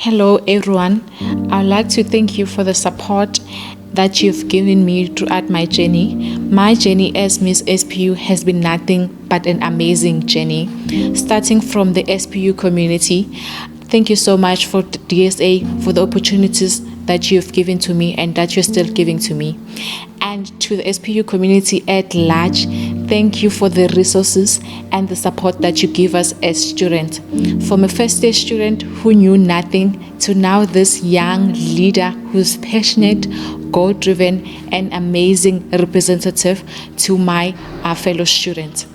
Hello everyone. I'd like to thank you for the support that you've given me throughout my journey. My journey as Miss SPU has been nothing but an amazing journey. Starting from the SPU community, thank you so much for the DSA for the opportunities that you've given to me and that you're still giving to me. And to the SPU community at large, thank you for the resources and the support that you give us as students. From a first-year student who knew nothing to now this young leader who's passionate, goal-driven, and amazing representative to my fellow students.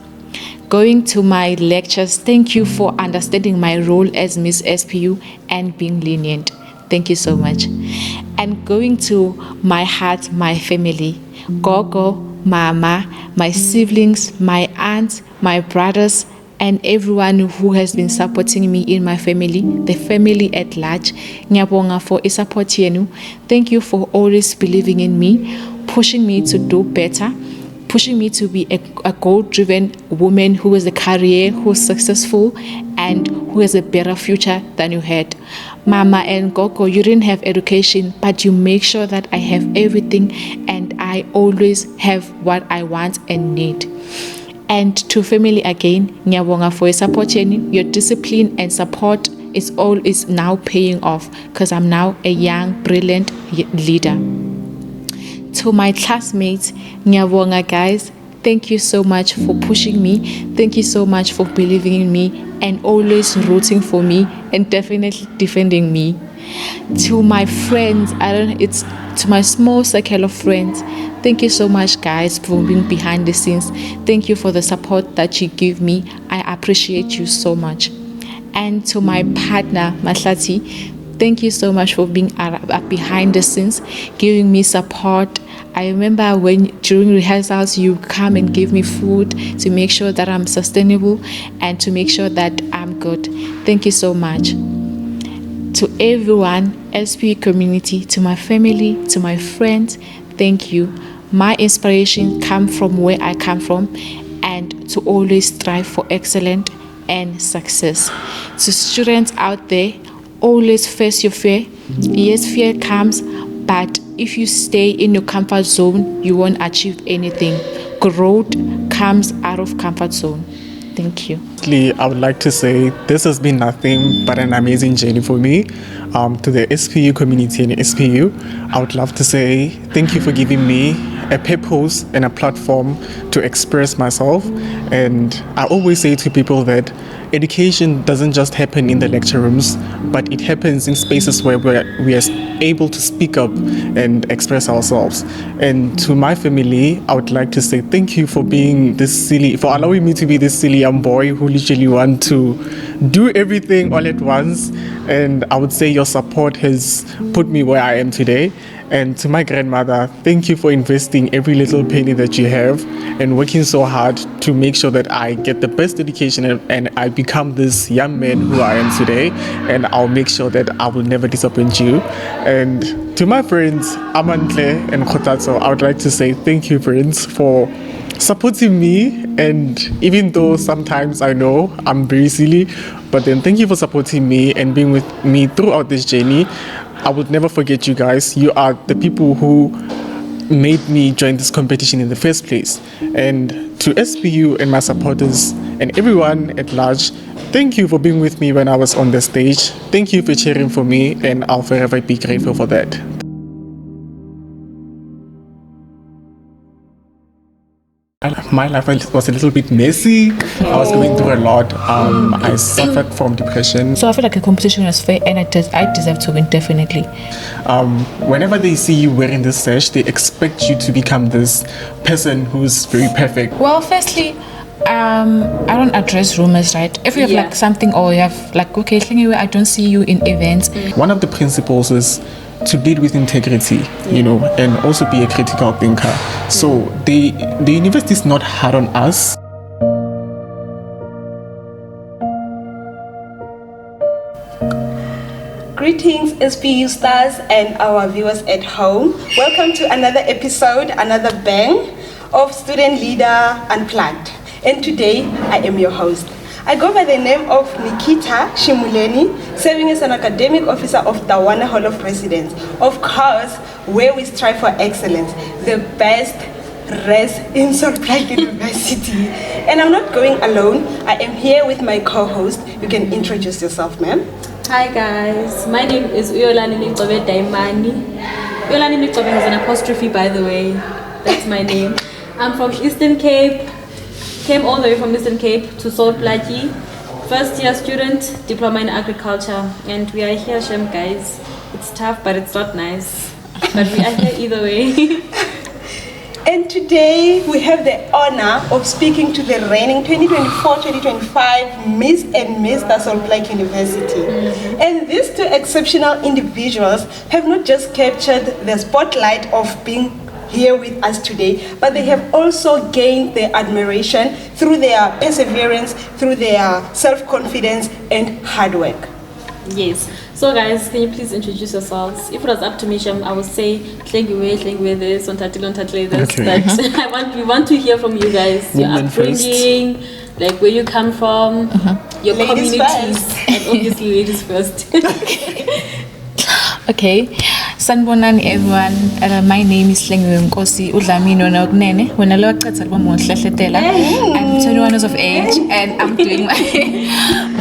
Going to my lectures, thank you for understanding my role as Miss SPU and being lenient. Thank you so much. And going to my heart, my family, Gogo, Mama, my siblings, my aunts, my brothers, and everyone who has been supporting me in my family, the family at large. Ngiyabonga for support yenu. Thank you for always believing in me, pushing me to do better, pushing me to be a goal-driven woman who is a career, who's successful, and who has a better future than you had. Mama and Gogo, you didn't have education, but you make sure that I have everything and I always have what I want and need. And to family again, ngiyabonga for your support, your discipline and support is now paying off because I'm now a young, brilliant leader. To my classmates, ngiyabonga guys, thank you so much for pushing me. Thank you so much for believing in me and always rooting for me and definitely defending me. To my friends, it's to my small circle of friends, thank you so much guys for being behind the scenes. Thank you for the support that you give me. I appreciate you so much. And to my partner, Mahlati, thank you so much for being behind the scenes, giving me support. I remember when during rehearsals you come and give me food to make sure that I'm sustainable and to make sure that I'm good. Thank you so much. To everyone, SPU community, to my family, to my friends, thank you. My inspiration comes from where I come from and to always strive for excellence and success. To students out there, always face your fear. Yes, fear comes, but if you stay in your comfort zone, you won't achieve anything. Growth comes out of comfort zone. Thank you. I would like to say this has been nothing but an amazing journey for me. To the SPU community and SPU, I would love to say thank you for giving me a purpose and a platform to express myself. And I always say to people that education doesn't just happen in the lecture rooms, but it happens in spaces where we are able to speak up and express ourselves. And to my family, I would like to say thank you for being for allowing me to be this silly young boy who literally want to do everything all at once. And I would say your support has put me where I am today. And to my grandmother, thank you for investing every little penny that you have and working so hard to make sure that I get the best education and I become this young man who I am today. And I'll make sure that I will never disappoint you. And to my friends, Amantle and Khotatso, I would like to say thank you, friends, for supporting me. And even though sometimes I know I'm very silly, but then thank you for supporting me and being with me throughout this journey. I would never forget you guys. You are the people who made me join this competition in the first place. And to SPU and my supporters and everyone at large, thank you for being with me when I was on the stage. Thank you for cheering for me, and I'll forever be grateful for that. My life was a little bit messy. I was going through a lot. I suffered from depression. So I feel like a competition was fair and I deserve to win, definitely. Whenever they see you wearing this sash, they expect you to become this person who's very perfect. Well, firstly, I don't address rumors, right? If you have like something or you have like, okay, I don't see you in events. One of the principles is to lead with integrity, you know, and also be a critical thinker. So the university is not hard on us. Greetings SPU stars and our viewers at home. Welcome to another episode, another bang of Student Leader Unplugged. And today I am your host. I go by the name of Nikita Shimuleni, serving as an academic officer of Tawana Hall of Presidents. Of course, where we strive for excellence, the best res in Salt Lake University. And I'm not going alone. I am here with my co-host. You can introduce yourself, ma'am. Hi guys, my name is Uyolani Mikobe Daimani. Uyolani Mikobe has an apostrophe, by the way. That's my name. I'm from Eastern Cape. Came all the way from Eastern Cape to Plaatje. First year student, diploma in agriculture. And we are here, Shem guys. It's tough, but it's not nice. But we are here either way. And today we have the honor of speaking to the reigning 2024-2025 Miss and Mr. Salt Lake University. And these two exceptional individuals have not just captured the spotlight of being here with us today, but they have also gained their admiration through their perseverance, through their self-confidence and hard work. Yes. So guys, can you please introduce yourselves? If it was up to me, Shem, I would say thank you this, on tatile this. Okay. But we want to hear from you guys. Your Women upbringing, like where you come from, your Ladies communities, first. and obviously ladies first. Okay, sanibonani everyone. My name is Hlengiwe Nkosi Udlamini wena ukunene. Wena lo waqedza kuba ngohlehletela. I'm 21 years of age and I'm doing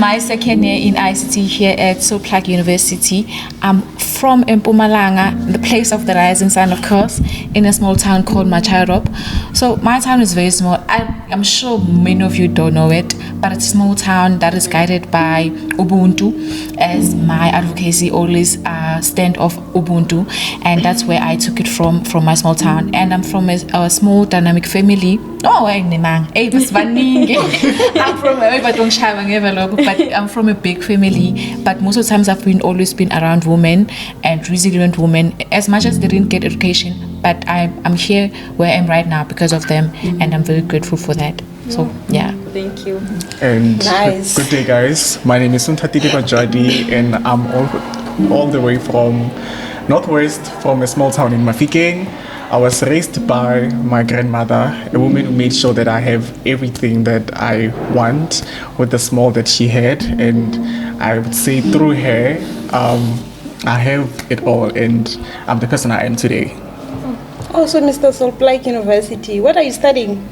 my second year in ICT here at Salt Lake University. I'm from Mpumalanga, the place of the rising sun, of course, in a small town called Machadop. So my town is very small. I'm sure many of you don't know it, but it's a small town that is guided by Ubuntu, as my advocacy always stand of Ubuntu, and that's where I took it from my small town. And I'm from a small dynamic family. I'm from a big family, but most of the times I've always been around women and resilient women. As much as they didn't get education, but I'm here where I am right now because of them, and I'm very grateful for that. So yeah. Thank you. And Nice. good day, guys. My name is Suntatiti Bajadi, and I'm all the way from Northwest, from a small town in Mafikeng. I was raised by my grandmother, a woman who made sure that I have everything that I want with the small that she had. And I would say through her, I have it all, and I'm the person I am today. Also, Mr. Salt Lake University, what are you studying?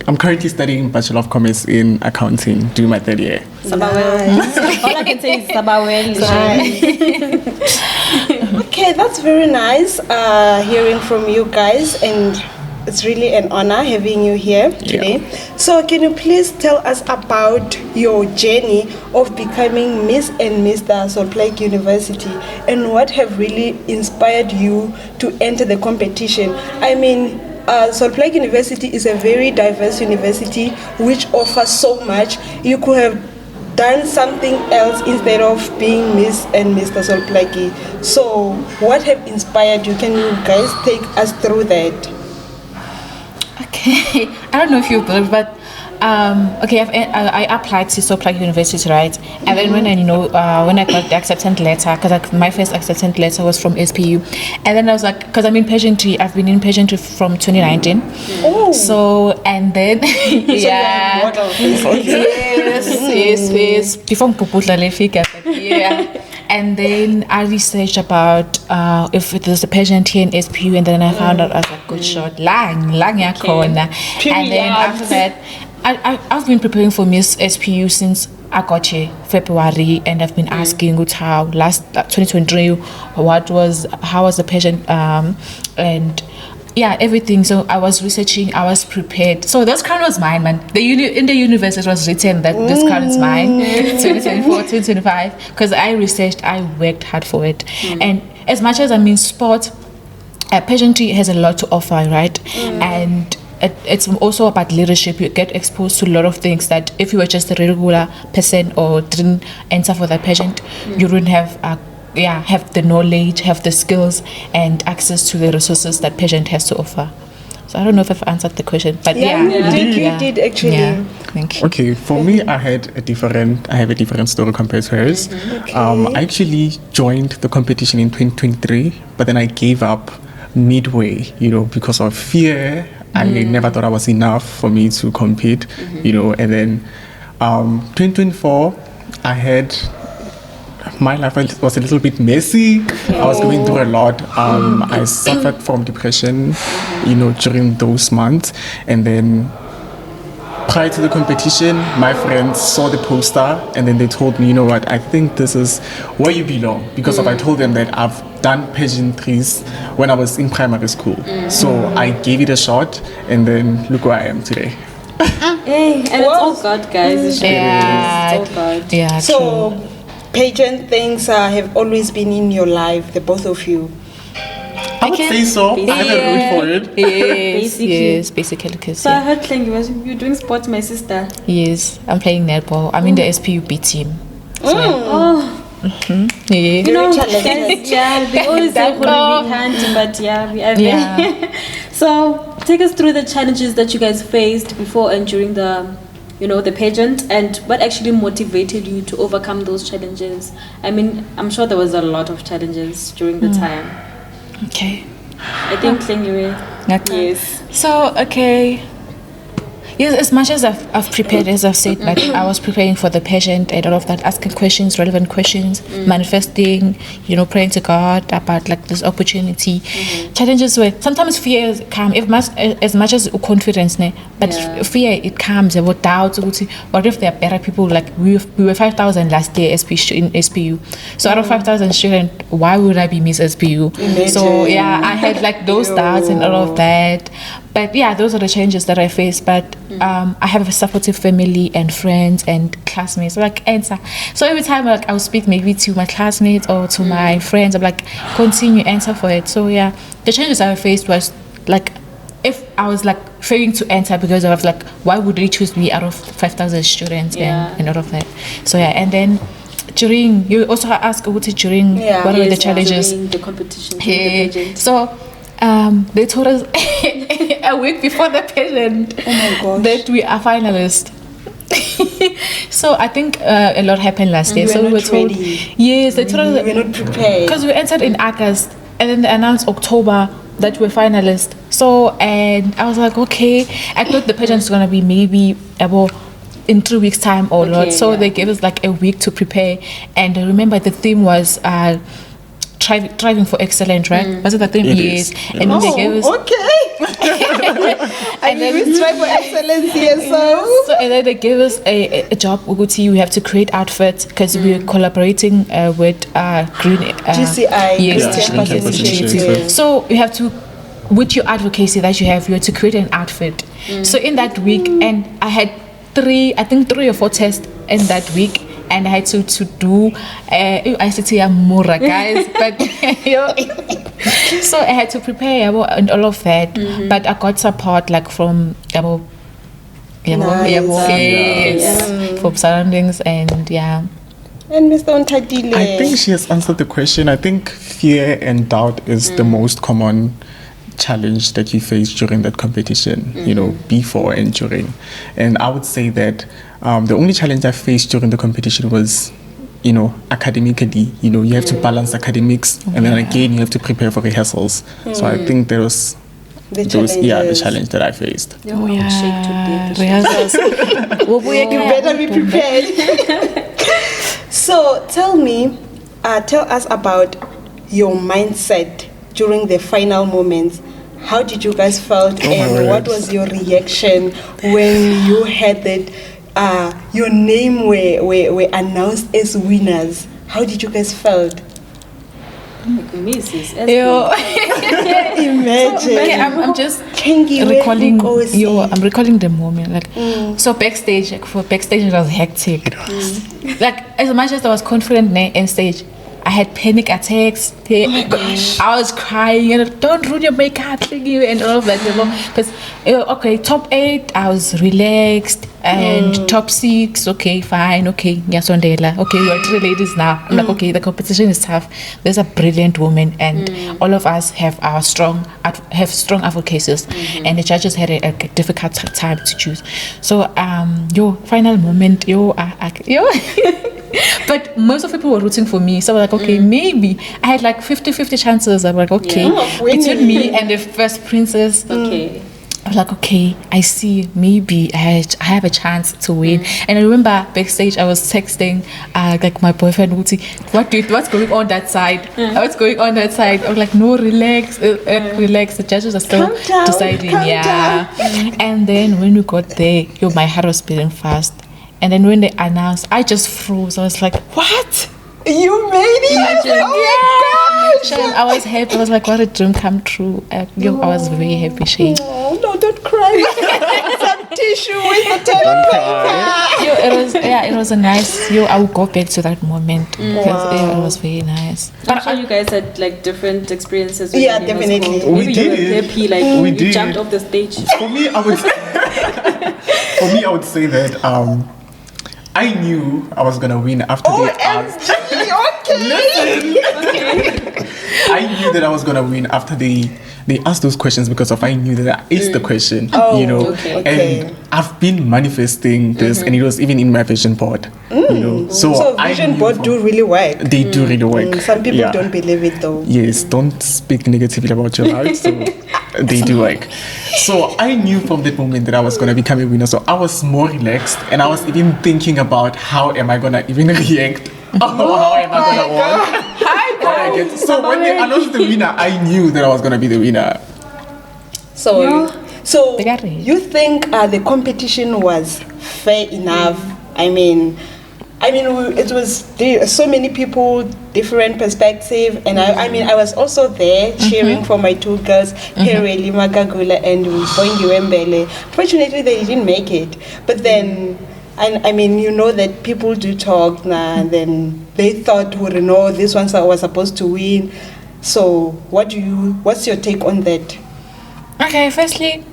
I'm currently studying Bachelor of Commerce in Accounting, doing my third year. All I can say is Sabawel. Okay, that's very nice hearing from you guys, and it's really an honor having you here today. So can you please tell us about your journey of becoming Miss and Mr. Salt Lake University, and what have really inspired you to enter the competition? I mean, Salt Lake University is a very diverse university which offers so much. You could have done something else instead of being Miss and Mr. Salt Lake. So what have inspired you? Can you guys take us through that? Okay, I don't know if you believe, but okay, I applied to Salt Lake University, right? And then when I when I got the acceptance letter, because my first acceptance letter was from SPU, and then I was like, because I'm in pageantry, I've been in pageantry from 2019. Oh. So and then yeah, yes, before Puputla Lefika, yeah. And then I researched about if there's a pageant here in SPU, and then I found out I was like, good shot, lang ya khona. And then after that, I've been preparing for Miss SPU since I got here February, and I've been asking how last 2023 how was the pageant, and yeah, everything. So I was researching, I was prepared. So this crown was mine, man. In the universe it was written that this crown is mine, 2024, 2025, because I researched, I worked hard for it. And as much as I'm in sport, pageantry has a lot to offer, right? And it's also about leadership. You get exposed to a lot of things that if you were just a regular person or didn't enter for that pageant, you wouldn't have the knowledge, have the skills and access to the resources that pageant has to offer. So I don't know if I've answered the question, but You did actually. Yeah, thank you. Okay, for me, I have a different story compared to hers. I actually joined the competition in 2023, but then I gave up midway, because of fear. I never thought I was enough for me to compete, and then 2024, my life was a little bit messy. I was going through a lot. I suffered from depression, during those months. And then prior to the competition, my friends saw the poster and then they told me, you know what, I think this is where you belong. Because I told them that I've done pageantries when I was in primary school. So I gave it a shot and then look where I am today. Hey, and it's all God, guys. It's all God. Yeah, So, true. pageant things have always been in your life, the both of you. I would say so. I have a root for it. Yes, basically. Because, So I heard you're doing sports, my sister. yes, I'm playing netball. I'm in the SPU B team. Oh, Yeah. you know, Very talented. they always say we can't, but yeah, we are there. Yeah. So take us through the challenges that you guys faced before and during the pageant, and what actually motivated you to overcome those challenges. I mean, I'm sure there was a lot of challenges during the time. Okay. I think yes. So, okay. Yes, as much as I've prepared, as I've said, like I was preparing for the pageant and all of that, asking questions, relevant questions, manifesting, praying to God about like this opportunity. Challenges were sometimes fear come, as much as confidence, but fear it comes about doubts. What if there are better people? Like we were 5,000 last year in SPU. So out of 5,000 students, why would I be Miss SPU? So yeah, I had like those doubts and all of that. But yeah, those are the challenges that I faced. But I have a supportive family and friends and classmates. So like answer. So every time I would speak maybe to my classmates or to my friends, I'm like continue answer for it. So yeah, the challenges I faced was like if I was like failing to answer because I was like, why would they choose me out of 5,000 students and all of that. So yeah, and then during you also ask during what were the challenges during the competition, during the pageant. So they told us a week before the pageant that we are finalists. So I think a lot happened last year. So we were told, yes, they told us we were not prepared because we entered in August and then they announced October that we're finalists. So and I was like, okay, I thought the pageant was gonna be maybe about in 3 weeks time or not. So they gave us like a week to prepare. And I remember the theme was striving for excellence, right? Was it the theme? Yes. And then they gave us I mean, we strive for excellence here, so and then they gave us a job. We have to create outfits because we're collaborating with Green GCI. Yes, Campus Initiative. So you have to, with your advocacy that you have to create an outfit. So in that week, and I had three or four tests in that week. And I had to do ICT Mura, guys, but so I had to prepare and all of that. But I got support like from from surroundings and yeah. And Mr. Ontadile. I think she has answered the question. I think fear and doubt is the most common challenge that you face during that competition, before and during. And I would say that the only challenge I faced during the competition was, academically, you have to balance academics and then again you have to prepare for rehearsals. So I think there was the challenge that I faced. Rehearsals. You better be prepared. So tell us about your mindset during the final moments. How did you guys felt and what was your reaction when you heard that your name were announced as winners? How did you guys felt? Mrs. Imagine. Okay, I'm just recalling I'm recalling the moment. So backstage, it was hectic. It was. Like as much as I was confident in stage, I had panic attacks. Oh my gosh. I was crying and don't ruin your makeup and all of that. Because top 8 I was relaxed and top 6 fine, Nyasondela. We're 3 ladies now. I'm like, the competition is tough. There's a brilliant woman and all of us have strong advocacies and the judges had a difficult time to choose. So final moment but most of the people were rooting for me, so I was like, maybe I had like 50-50 chances. I'm like, between me and the first princess. I was like, okay, I see, maybe I have a chance to win. And I remember backstage, I was texting like my boyfriend, Uti, what's going on that side? What's going on that side? I was like, no, relax, relax. The judges are still deciding, And then when we got there, my heart was beating fast. And then when they announced, I just froze. I was like, what? You made it! Shane, I was happy. I was like, what a dream come true. I was very happy, Shane. Oh, no, don't cry. Some tissue with the toilet paper. It was a nice. I will go back to that moment because it was very nice. I'm sure you guys had like different experiences. With Definitely. Maybe We you were did. happy, like We you did. jumped off the stage. For me, I would say that I knew I was gonna win after they asked. I knew that I was gonna win after they asked those questions because I knew that I aced the question, Okay. And I've been manifesting this, and it was even in my vision board, So vision board do really work. They do really work. Some people don't believe it though. Yes, don't speak negatively about your life. So they do work. So I knew from that moment that I was gonna become a winner. So I was more relaxed, and I was even thinking about how am I gonna even react. How am I gonna win? So when they announced the winner, I knew that I was gonna be the winner. So Begari. you think the competition was fair enough? I mean, it was so many people, different perspective, and I was also there cheering for my two girls, Kereli Magagula and Bongi Wembele. Fortunately, they didn't make it, but then. And that people do talk now, and then they thought, this one was supposed to win. So what's your take on that? Okay, firstly,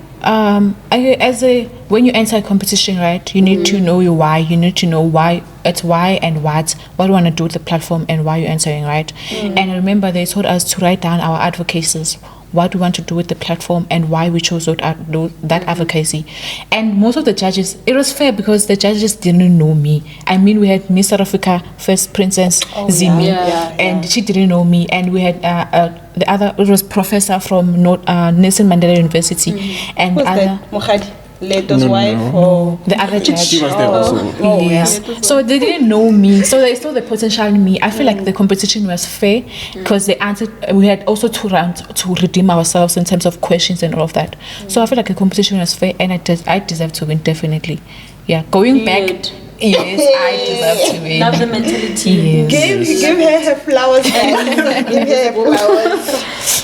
when you enter a competition, right, you need to know your why. You need to know why it's why and what you want to do with the platform and why you're entering, right? And remember, they told us to write down our advocacies, what we want to do with the platform and why we chose that advocacy. And most of the judges, it was fair because the judges didn't know me. We had Miss South Africa First Princess Zimi, and she didn't know me. And we had the other, it was professor from Nelson Mandela University, and Who's other. that? Mukhadi Leto's wife, or The other judge. She was there also. Yes. So they didn't know me. So they saw the potential in me. I feel like the competition was fair because they answered. We had also 2 rounds to redeem ourselves in terms of questions and all of that. So I feel like the competition was fair, and I deserve to win, definitely. Yeah. Going back. Yes, I deserve to win. Love the mentality. Yes. give her flowers. Give her flowers.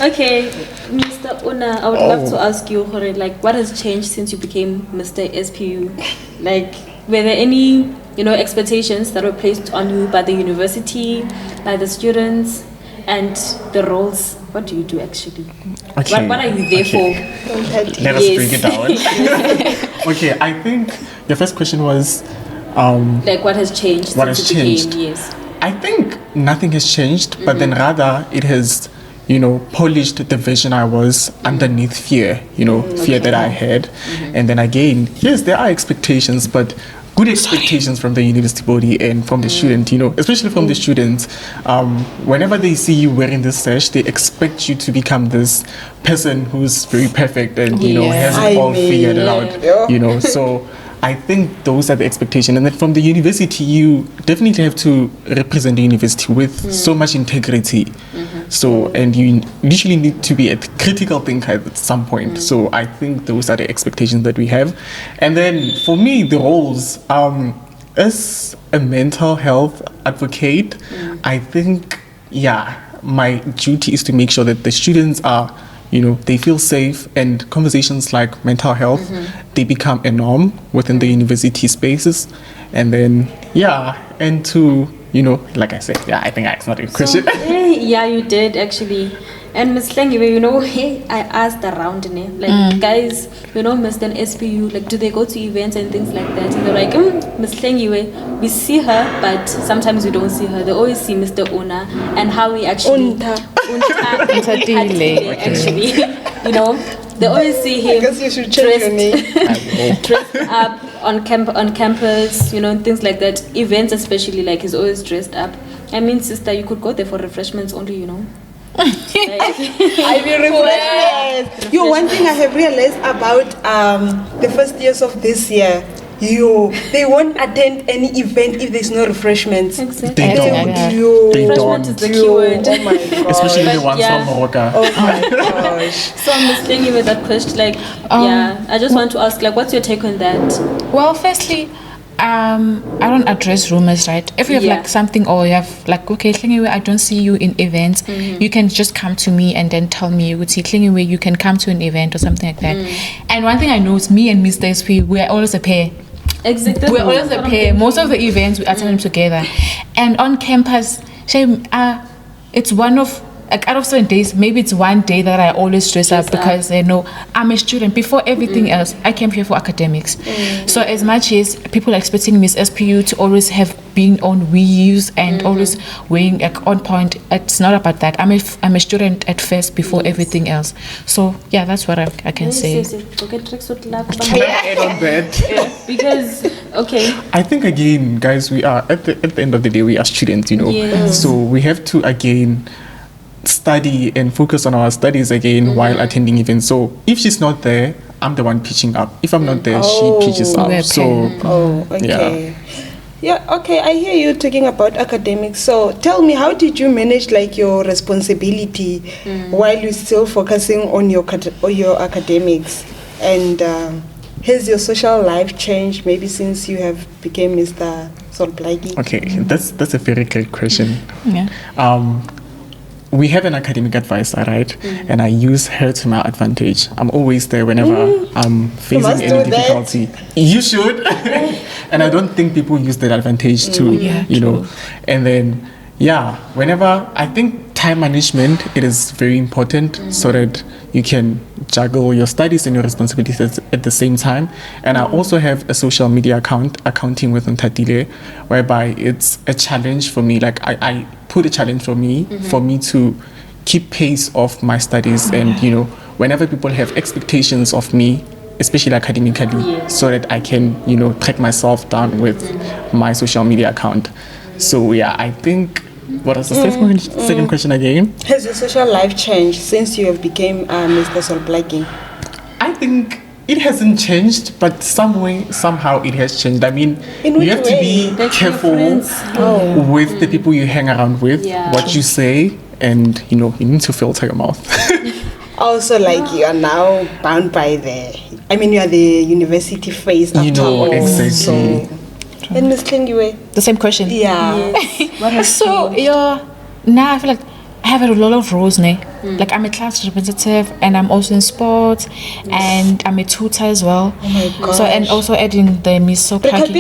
Okay, Mr. Una, I would love to ask you, like, what has changed since you became Mr. SPU? Like, were there any, expectations that were placed on you by the university, by the students, and the roles? What do you do actually? Okay. What are you there for? Let us break it down. Okay, I think your first question was like, what has changed? What has since you changed? became, yes. I think nothing has changed, but then rather it has, polished the vision I was underneath fear, fear that I had. And then again, yes, there are expectations, but good expectations from the university body and from the student, especially from the students. Whenever they see you wearing this sash, they expect you to become this person who's very perfect and, has it all figured out, so I think those are the expectations. And then from the university, you definitely have to represent the university with so much integrity. So, and you literally need to be a critical thinker at some point. So I think those are the expectations that we have. And then for me, the roles, as a mental health advocate, I think, my duty is to make sure that the students are, they feel safe, and conversations like mental health, they become a norm within the university spaces. And then, and to, like I said, I think I answered your question. Yeah, you did actually. And Ms. Lengiwe, I asked around, like, guys, Mr. SPU, like, do they go to events and things like that? And they're like, Ms. Lengiwe, we see her, but sometimes we don't see her. They always see Mr. Una and how we actually... actually, they always see him I guess you should change your name. dressed up on campus, things like that. Events especially, like, he's always dressed up. Sister, you could go there for refreshments only, I mean, refreshments. One thing I have realized about the first years of this year, they won't attend any event if there's no refreshments. Exactly. They don't. They Refreshment don't. is the keyword. Oh my god. Especially the But ones yeah. from Morocco. Oh my gosh. So I'm just thinking with that question, like, I just want to ask, like, what's your take on that? Well, firstly, I don't address rumors, right? If you have like something, or you have like, okay, Klingiwe, I don't see you in events, you can just come to me and then tell me, you would see Klingiwe, you can come to an event or something like that. And one thing I know is me and Mr. SP, we're always a pair. Exactly. We're always a pair. Most of the events we attend them together. And on campus, it's one of, like, out of 7 days, maybe it's one day that I always dress up because they know I'm a student. Before everything else, I came here for academics. So as much as people are expecting Miss SPU to always have been on weaves and always wearing like on point, it's not about that. I'm a student at first before everything else. So yeah, that's what I can say. Can I add on that? Because, okay. I think again, guys, we are at the end of the day, we are students, Yes. So we have to again study and focus on our studies again while attending events. So if she's not there, I'm the one pitching up. If I'm not there, she pitches up. Okay. So Okay. Yeah, okay, I hear you talking about academics. So tell me, how did you manage like your responsibility while you're still focusing on your academics? And has your social life changed maybe since you have become Mr. Solblaki? okay, that's a very great question. Yeah. We have an academic advisor, right? And I use her to my advantage. I'm always there whenever I'm facing must any do that. difficulty. You should. And I don't think people use that advantage to, true. And then, whenever, I think time management, it is very important so that you can juggle your studies and your responsibilities at the same time. And I also have a social media account, Accounting with Ntatile, whereby it's a challenge for me. Like I put a challenge for me to keep pace of my studies and whenever people have expectations of me, especially academically, so that I can track myself down with my social media account. So I think, what was the second question again? Has your social life changed since you have become Mr. Solblaki? I think it hasn't changed, but somehow it has changed. I mean, In you which have to be way? That's careful different. with the people you hang around with, what you say, and you need to filter your mouth. Also, like you are now bound by you are the university phase after all. exactly. So, and Ms. Klingiwe? The same question. Yeah. What has So now I feel like I have a lot of roles now. Like I'm a class representative and I'm also in sports and I'm a tutor as well. Oh my gosh. So and also adding the Miss Soplaki.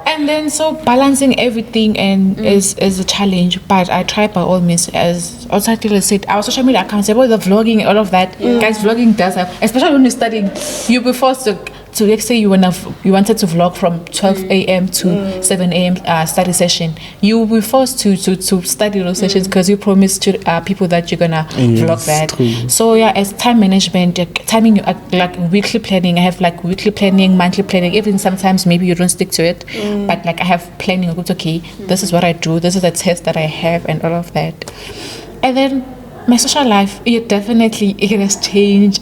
And then so balancing everything and is a challenge, but I try by all means. As also said, our social media accounts, about the vlogging, all of that. Guys, vlogging does have, especially when you're studying, you'll be forced to let's say you wanted to vlog from 12 a.m. to 7 a.m. Study session. You will be forced to study those sessions because you promised to people that you're gonna vlog that. True. So as time management, timing, like weekly planning, I have like weekly planning, monthly planning. Even sometimes maybe you don't stick to it, but like I have planning. Okay, this is what I do. This is a test that I have, and all of that. And then my social life, it has changed.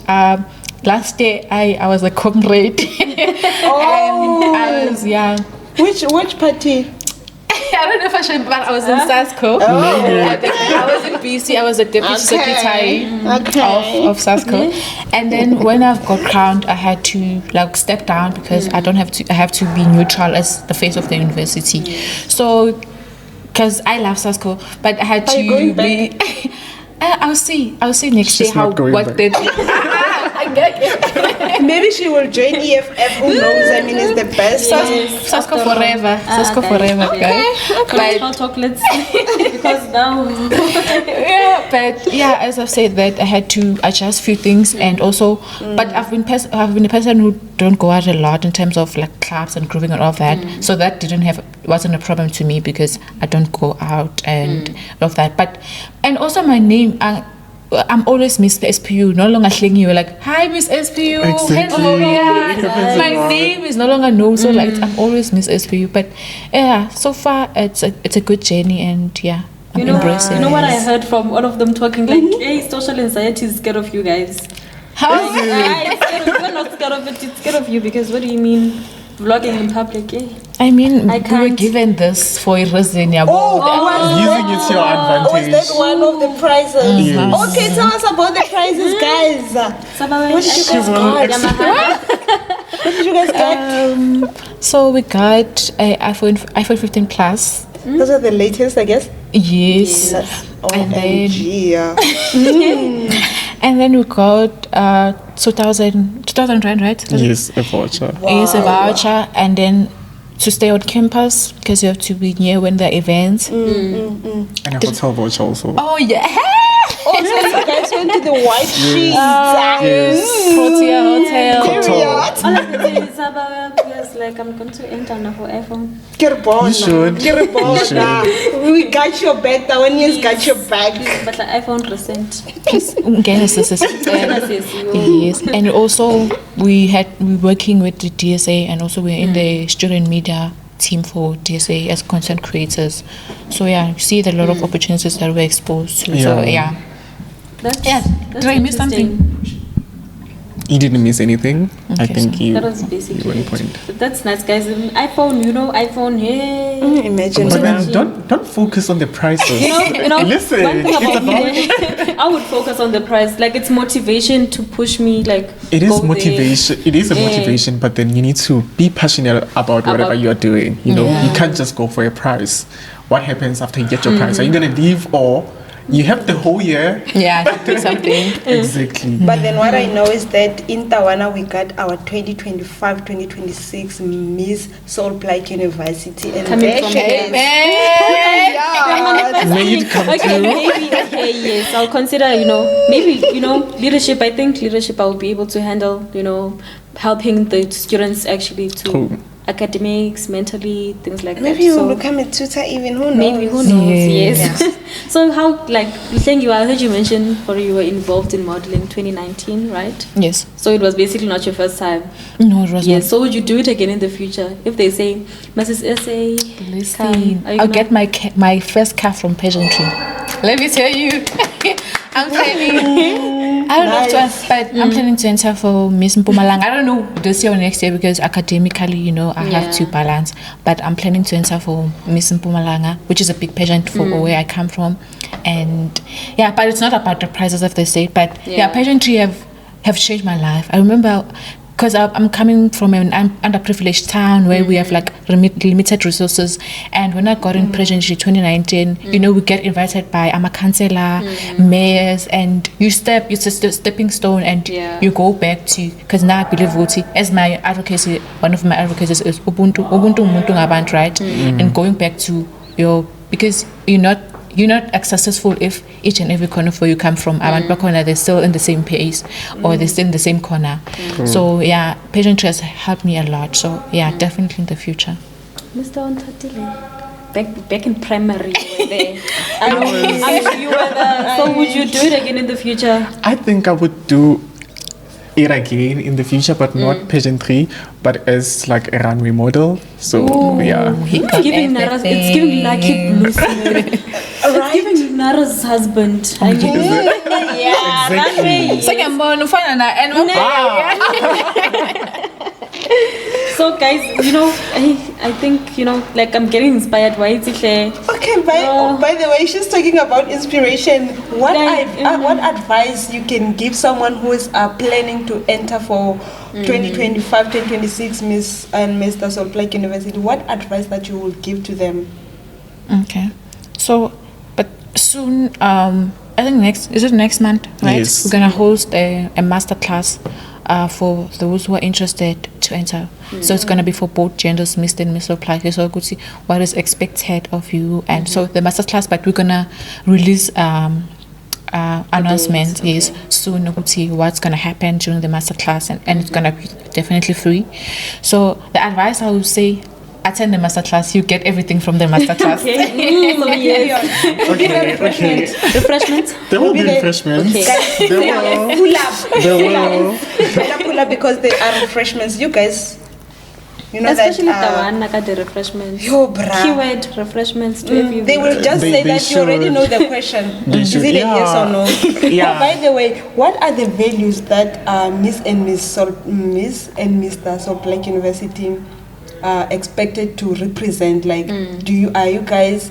Last year I was a comrade. And I was Which party? I don't know if I should, but I was in SASCO. I was in BC. I was the deputy secretary of SASCO. And then when I got crowned, I had to like step down because I have to be neutral as the face of the university. So, because I love SASCO, but I had to going be. I'll see next year Maybe she will join EFF. Who knows? I mean, it's the best. SASCO forever. SASCO forever, guys. But talk, let's because now. But as I've said, that I had to adjust a few things, and also, but I've been a person who don't go out a lot in terms of like clubs and grooving and all of that. So that wasn't a problem to me because I don't go out and all of that. And also my name, I'm always Miss SPU, no longer Hling you like, hi Miss SPU, Exactly. hello, yeah. It happens a My lot. name is no longer no, so like I'm always Miss SPU. But yeah, so far it's a good journey, and yeah, I'm embracing You know what I it. heard from all of them talking like, hey, social anxiety is scared of you guys. How? You're not scared of it, it's scared of you because what do you mean vlogging in public? Eh? I mean, I we were can't. given this for a reason, yeah. Using it to your Was advantage. that one of the prizes? Yes. Okay, tell us about the prizes, guys. What did you guys get? What did you guys get? So we got a iPhone 15 Plus. Those are the latest, I guess. Yes. And then OMG, yeah. and then we got 2,000 rand, right? Yes, a voucher. Yes, a voucher, and then to stay on campus because you have to be near when there are events. And a hotel voucher also. Oh yeah. Oh, so you guys went to the White Sheets. Protea Hotel. Hotel. All of the things about because like I'm going to enter now for iPhone. You should. We got your back. That one year's got your back. But like iPhone recent. Yes, and also we working with the DSA, and also we're in the student media team for DSA as content creators. So yeah, you see a lot of opportunities that we're exposed to. So yeah. That's, Yeah, that's did I miss something? interesting. You didn't miss anything. I Okay, think you That was you basically were on it. point. But that's nice, guys. iPhone, iPhone, hey. Imagine But that. then don't focus on the prices. You know, Listen, one thing it's about me, I would focus on the price. Like it's motivation to push me. Like It is go there. motivation. It is a motivation, but then you need to be passionate about whatever you're doing. You know, you can't just go for a prize. What happens after you get your prize? Are you gonna leave, or you have the whole year? Yeah, to do something. Exactly. But then what I know is that in Tawana we got our 2025-2026 Miss Soul Plaatje University, and Coming there from she there. is. Amen. May it come Okay, true. maybe. Okay, yes, I'll consider. Maybe leadership. I think leadership. I will be able to handle. Helping the students actually to True. academics, mentally, things like Maybe that. you So will become a tutor even, who knows? maybe who knows? Yes. Yes. So how I heard you mention or you were involved in modeling 2019, right? Yes. So it was basically not your first time. No, it was Yes. So would you do it again in the future if they say, Mrs. SA, not. Listen, are you I'll gonna- get my first car from pageantry. Let me tell you. I'm planning. I don't know if to, but I'm planning to enter for Miss Mpumalanga. I don't know this year or next year because academically, I have to balance. But I'm planning to enter for Miss Mpumalanga, which is a big pageant for where I come from. And yeah, but it's not about the prizes if they say. But yeah, pageantry have changed my life. I remember. Because I'm coming from an underprivileged town where we have like limited resources, and when I got in pageantry 2019, we get invited by a councillor, mayors, and it's a stepping stone, and you go back to, because now I believe voting as my advocacy, one of my advocacies is Ubuntu Umuntu Ngabant, right? And going back to because you're not as successful if each and every corner for you come from Abantu Bakhona, they're still in the same place or they're still in the same corner. So yeah, pageantry has helped me a lot. So yeah, definitely in the future. Mr. Ontatile, back in primary, you were there. I'm sure you were there. So would you do it again in the future? I think I would do it again in the future, but not pageantry, but as like a runway model. So yeah. It's giving Nara's, it's giving Lucky Blues. It's giving Nara's husband. I mean, yeah, runway. So guys, I think like I'm getting inspired. Why is it there? Okay, by the way, she's talking about inspiration. What advice you can give someone who is planning to enter for 2025-2026 Miss and Mr. Soul Plaatje University? What advice that you will give to them? Okay. So, but soon, I think next month, right? Yes. We're gonna host a master class for those who are interested to enter. So it's gonna be for both genders, Mr. and Miss Plaatje. So I could see what is expected of you, and so the master class. But we're gonna release announcements soon. We'll see what's gonna happen during the master class, and it's gonna be definitely free. So the advice I would say, attend the masterclass, you get everything from the masterclass. Okay. Refreshments? There will be Maybe they- refreshments. Okay. There will. Pull up. There will. Better pull up because there are refreshments. You guys, you know Especially that. the one, like at the refreshments. Yo, bruh. Keyword refreshments to every They will just They- say they that you already should. know the question. They Is should, it a yeah. yes or no? Yeah. Oh, by the way, what are the values that Miss and Mr. Salt Lake University are expected to represent? Like, are you guys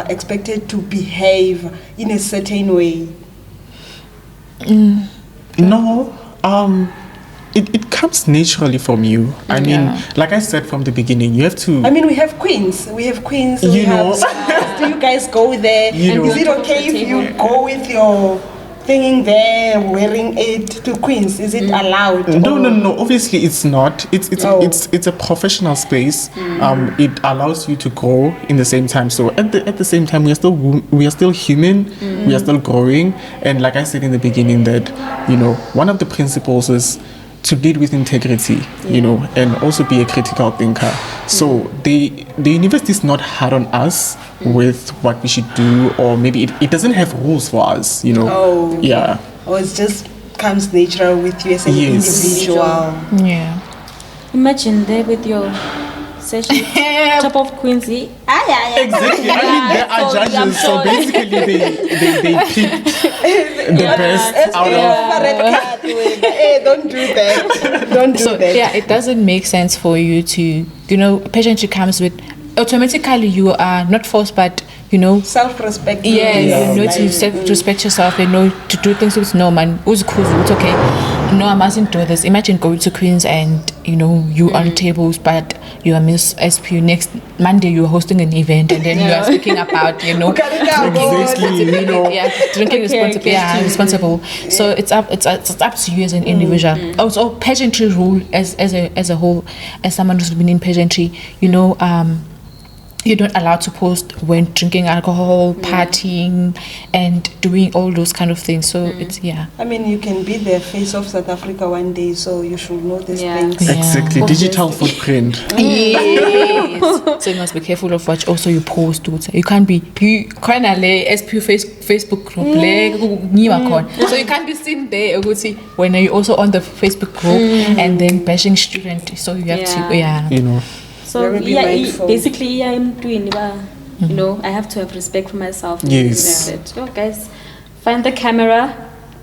expected to behave in a certain way? No, it comes naturally from you. I mean, like I said from the beginning, you have to. I mean, we have queens. We You know. have stars. Do you guys go there? You And know. is it okay if you go with your thinging there, wearing it to queens? Is it allowed? No. Obviously, it's not. Oh. It's a professional space. It allows you to grow in the same time. So at the same time, we are still human. We are still growing. And like I said in the beginning, that one of the principles is to lead with integrity, and also be a critical thinker. So the university is not hard on us with what we should do, or maybe it doesn't have rules for us, Oh. Yeah. Or it just comes natural with you as an Yes. individual. Yeah. Imagine there with your session, top of Quincy. Exactly. I mean, there are judges, so basically they picked the best out of. Hey, don't do that. Don't do So that. yeah, it doesn't make sense for you to, pageantry comes with automatically you are not forced, but Self-respect. yes, you know to respect yourself, to do things with no man. It's okay. No, I mustn't do this. Imagine going to Queens and you on tables, but you are Miss SPU. Next Monday you are hosting an event, and then you are speaking about Exactly, drinking responsible. So it's up to you as an individual. Also, pageantry rule as a whole, as someone who's been in pageantry, you're not allowed to post when drinking alcohol, partying, and doing all those kind of things. So it's I mean, you can be the face of South Africa one day, so you should know these Yeah. things. Yeah. Exactly, digital footprint. Yes. So you must be careful of what also you post. You can't be SPU Facebook group. So you can't be seen there. When you're also on the Facebook group and then bashing student. So you have to So Very be mindful. basically I'm doing I have to have respect for myself. Yes. So guys, find the camera.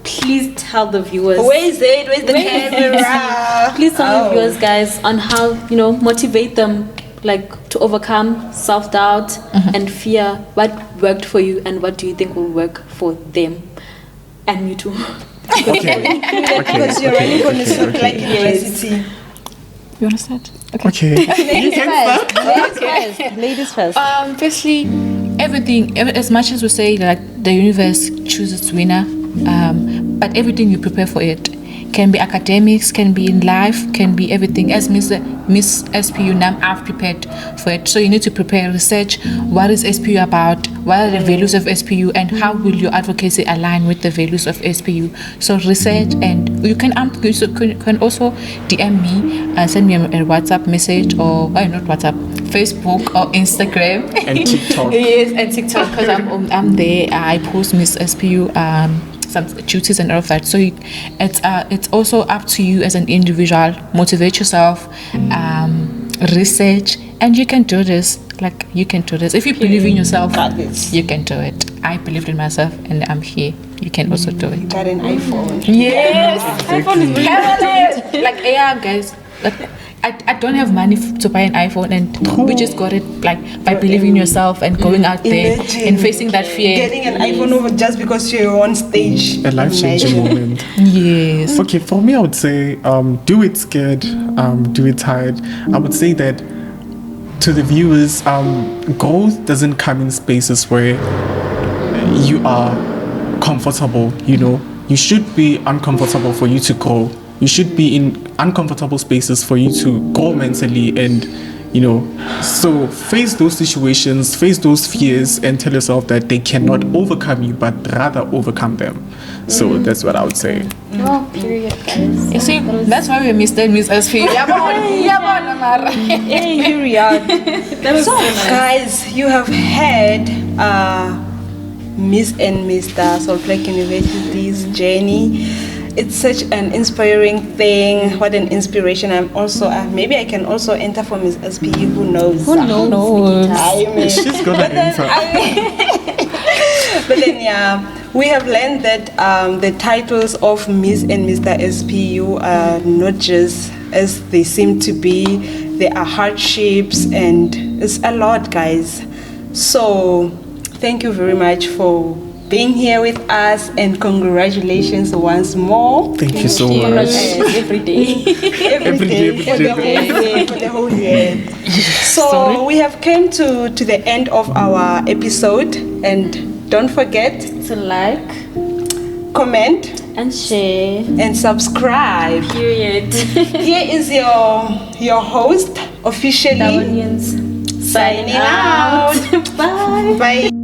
Please tell the viewers. Where is it? Where's the camera? Please tell the viewers, guys, on how motivate them, like to overcome self-doubt and fear. What worked for you, and what do you think will work for them and you too? Okay. Because you're really going to Salt Lake University. You want to start? Okay. Ladies first. Firstly, everything, as much as we say like the universe chooses its winner, but everything you prepare for it can be academics, can be in life, can be everything. As Miss SPU now, I've prepared for it. So you need to prepare research. What is SPU about? What are the values of SPU, and how will your advocacy align with the values of SPU? So research, and you can also DM me, send me a WhatsApp message, or not WhatsApp, Facebook or Instagram And TikTok. Yes, and TikTok, because I'm there. I post Miss SPU some duties and all of that. So it's also up to you as an individual. Motivate yourself, research, and you can do this. Like, you can do this. If you believe in yourself, Got this. you can do it. I believed in myself, and I'm here. You can also do You it. got an iPhone. Yes, iPhone is really like guys. Like, I don't have money to buy an iPhone, and we just got it like by believing in yourself and going out there Imagine and facing that fear. Getting an iPhone over just because you're on stage. A life-changing moment. Yes. Okay, for me, I would say do it scared, do it tired. I would say that to the viewers, growth doesn't come in spaces where you are comfortable. You should be uncomfortable for you to grow. You should be in uncomfortable spaces for you to grow mentally and So face those situations, face those fears, and tell yourself that they cannot overcome you, but rather overcome them. So that's what I would say. Oh, period, guys. You see, that's why we Mr. and Miss SP. Hey, here we are. That was So, so nice. guys, you have heard Miss and Mr. Salt Lake University's journey. It's such an inspiring thing. What an inspiration! I'm also maybe I can also enter for Miss SPU. Who knows? Who knows? She's gonna enter. But then, yeah, we have learned that the titles of Miss and Mr. SPU are not just as they seem to be. There are hardships, and it's a lot, guys. So, thank you very much for being here with us, and congratulations once more. Thank you so much. Every day. Every day, for the whole year. So we have come to the end of our episode, and don't forget To like comment and share. and subscribe. Period. Here is your host officially Onions. signing out. Bye. Bye.